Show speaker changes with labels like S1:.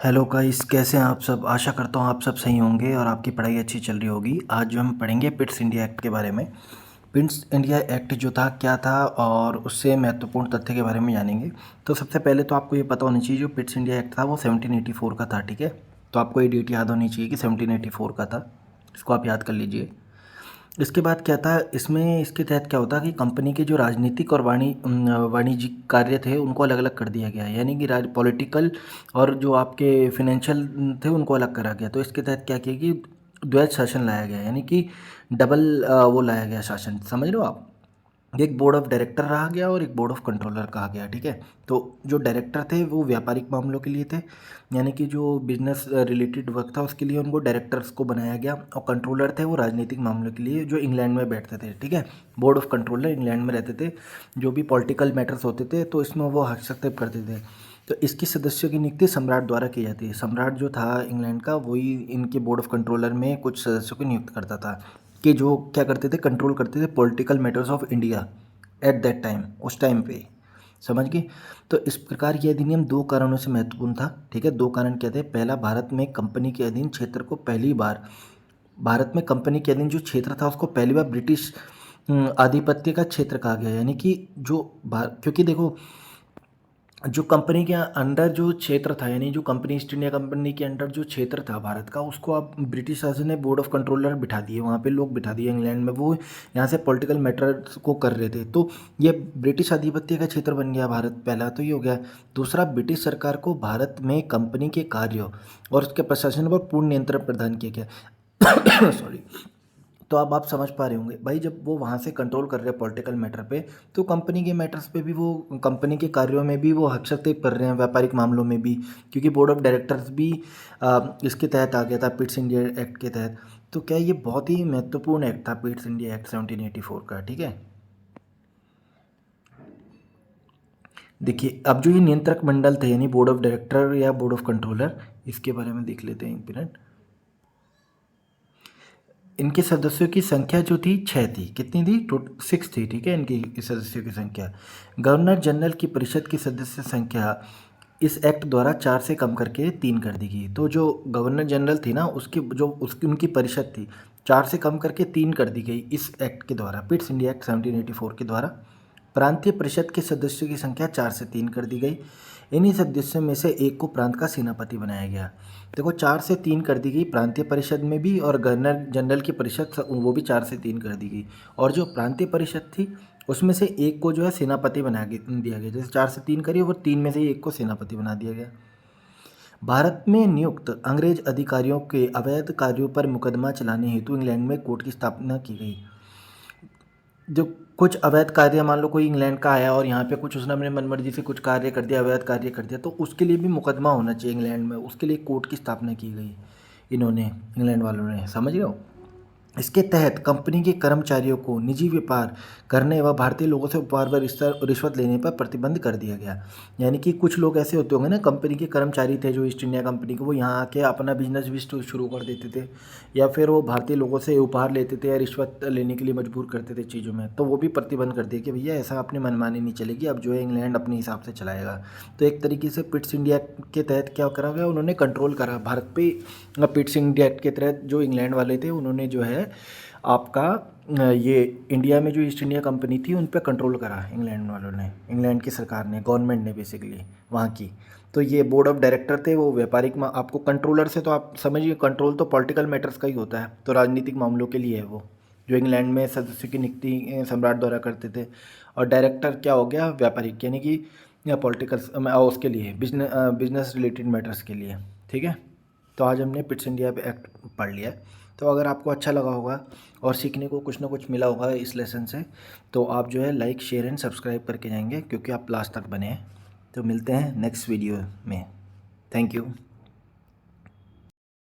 S1: Hello guys, कैसे हैं आप सब। आशा करता हूँ आप सब सही होंगे और आपकी पढ़ाई अच्छी चल रही होगी। आज जो हम पढ़ेंगे पिट्स इंडिया एक्ट के बारे में। पिट्स इंडिया एक्ट जो था क्या था और उससे महत्वपूर्ण तथ्य के बारे में जानेंगे। तो सबसे पहले तो आपको ये पता होना चाहिए जो पिट्स इंडिया एक्ट था वो 1784 का था, ठीक है। तो आपको ये डेट याद होनी चाहिए कि 1784 का था, इसको आप याद कर लीजिए। इसके बाद क्या था, इसमें इसके तहत क्या होता कि कंपनी के जो राजनीतिक और वाणिज्यिक कार्य थे उनको अलग अलग कर दिया गया, यानी कि पॉलिटिकल और जो आपके फिनेंशियल थे उनको अलग करा गया। तो इसके तहत क्या किया कि द्वैत शासन लाया गया, यानी कि डबल वो लाया गया शासन, समझ रहे हो आप। एक बोर्ड ऑफ डायरेक्टर रहा गया और एक बोर्ड ऑफ कंट्रोलर कहा गया, ठीक है। तो जो डायरेक्टर थे वो व्यापारिक मामलों के लिए थे, यानी कि जो बिजनेस रिलेटेड वर्क था उसके लिए उनको डायरेक्टर्स को बनाया गया। और कंट्रोलर थे वो राजनीतिक मामलों के लिए, जो इंग्लैंड में बैठते थे, ठीक है। बोर्ड ऑफ कंट्रोलर इंग्लैंड में रहते थे, जो भी पॉलिटिकल मैटर्स होते थे तो इसमें वो हस्तक्षेप करते थे। तो इसकी सदस्यों की नियुक्ति सम्राट द्वारा की जाती है। सम्राट जो था इंग्लैंड का वही इनके बोर्ड ऑफ कंट्रोलर में कुछ सदस्यों को नियुक्त करता था, कि जो क्या करते थे, कंट्रोल करते थे political matters of India at that time, उस टाइम पे, समझ गए। तो इस प्रकार ये अधिनियम दो कारणों से महत्वपूर्ण था, ठीक है। दो कारण क्या थे। पहला, भारत में कंपनी के अधीन क्षेत्र को पहली बार, भारत में कंपनी के अधीन जो क्षेत्र था उसको पहली बार ब्रिटिश आधिपत्य का क्षेत्र कहा गया, यानी कि जो क्योंकि देखो जो कंपनी के अंडर जो क्षेत्र था, यानी जो कंपनी ईस्ट इंडिया कंपनी के अंडर जो क्षेत्र था भारत का, उसको अब ब्रिटिश शासन ने बोर्ड ऑफ कंट्रोलर बिठा दिए, वहाँ पे लोग बिठा दिए इंग्लैंड में, वो यहाँ से पॉलिटिकल मैटर्स को कर रहे थे। तो ये ब्रिटिश आधिपत्य का क्षेत्र बन गया भारत, पहला तो ये हो गया। दूसरा, ब्रिटिश सरकार को भारत में कंपनी के कार्यों और उसके प्रशासन पर पूर्ण नियंत्रण प्रदान किया गया। सॉरी। तो अब आप समझ पा रहे होंगे भाई, जब वो वहाँ से कंट्रोल कर रहे हैं पॉलिटिकल मैटर पे, तो कंपनी के मैटर्स पे भी वो, कंपनी के कार्यों में भी वो हस्तक्षेप कर रहे हैं, व्यापारिक मामलों में भी, क्योंकि बोर्ड ऑफ डायरेक्टर्स भी इसके तहत आ गया था, पिट्स इंडिया एक्ट के तहत। तो क्या ये बहुत ही महत्वपूर्ण एक्ट था पिट्स इंडिया एक्ट 1784 का, ठीक है। देखिए, अब जो ये नियंत्रक मंडल थे, यानी बोर्ड ऑफ डायरेक्टर या बोर्ड ऑफ कंट्रोलर, इसके बारे में देख लेते हैं एक मिनट। इनके सदस्यों की संख्या जो थी 6 थी। कितनी थी? 6 थी, ठीक है, इनकी सदस्यों की संख्या। गवर्नर जनरल की परिषद की सदस्य संख्या इस एक्ट द्वारा 4 से कम करके 3 कर दी गई। तो जो गवर्नर जनरल थी ना, उसकी उनकी परिषद थी, 4 से कम करके 3 कर दी गई इस एक्ट के द्वारा, पिट्स इंडिया एक्ट 1784 के द्वारा। प्रांतीय परिषद के सदस्यों की संख्या 4 से 3 कर दी गई। इन्हीं सदस्यों में से एक को प्रांत का सेनापति बनाया गया। देखो, 4 से 3 कर दी गई प्रांतीय परिषद में भी, और गवर्नर जनरल की परिषद वो भी 4 से 3 कर दी गई। और जो प्रांतीय परिषद थी उसमें से एक को जो है सेनापति बना दिया गया। जैसे 4 से 3 करी, वो 3 में से एक को सेनापति बना दिया गया। भारत में नियुक्त अंग्रेज अधिकारियों के अवैध कार्यों पर मुकदमा चलाने हेतु इंग्लैंड में कोर्ट की स्थापना की गई। जो कुछ अवैध कार्य, मान लो कोई इंग्लैंड का आया और यहाँ पे कुछ उसने अपने मनमर्जी से कुछ कार्य कर दिया, अवैध कार्य कर दिया, तो उसके लिए भी मुकदमा होना चाहिए इंग्लैंड में, उसके लिए कोर्ट की स्थापना की गई इन्होंने, इंग्लैंड वालों ने, समझ रहे हो। इसके तहत कंपनी के कर्मचारियों को निजी व्यापार करने व भारतीय लोगों से उपहार व रिश्वत लेने पर प्रतिबंध कर दिया गया। यानी कि कुछ लोग ऐसे होते होंगे ना, कंपनी के कर्मचारी थे जो ईस्ट इंडिया कंपनी के, वो यहाँ आके अपना बिजनेस भी शुरू कर देते थे, या फिर वो भारतीय लोगों से उपहार लेते थे या रिश्वत लेने के लिए मजबूर करते थे चीज़ों में, तो वो भी प्रतिबंध कर दिया कि भैया ऐसा अपनी मनमानी नहीं चलेगी, अब जो है इंग्लैंड अपने हिसाब से चलाएगा। तो एक तरीके से पिट्स इंडिया के तहत क्या करा गया, उन्होंने कंट्रोल करा भारत पे। पिट्स इंडिया एक्ट के तहत जो इंग्लैंड वाले थे उन्होंने जो है आपका ये इंडिया में जो ईस्ट इंडिया कंपनी थी उन पे कंट्रोल करा इंग्लैंड वालों ने, इंग्लैंड की सरकार ने, गवर्नमेंट ने बेसिकली वहाँ की। तो ये बोर्ड ऑफ डायरेक्टर थे वो व्यापारिक आपको कंट्रोलर से, तो आप समझिए कंट्रोल तो पॉलिटिकल मैटर्स का ही होता है, तो राजनीतिक मामलों के लिए है वो, जो इंग्लैंड में सदस्यों की नियुक्ति सम्राट द्वारा करते थे। और डायरेक्टर क्या हो गया, व्यापारिक, यानी कि या पॉलिटिकल उसके लिए बिजनेस रिलेटेड मैटर्स के लिए, ठीक है। तो आज हमने पिट्स इंडिया एक्ट पढ़ लिया। तो अगर आपको अच्छा लगा होगा और सीखने को कुछ ना कुछ मिला होगा इस लेसन से, तो आप जो है लाइक, शेयर एंड सब्सक्राइब करके जाएंगे, क्योंकि आप लास्ट तक बने हैं। तो मिलते हैं नेक्स्ट वीडियो में। Thank you.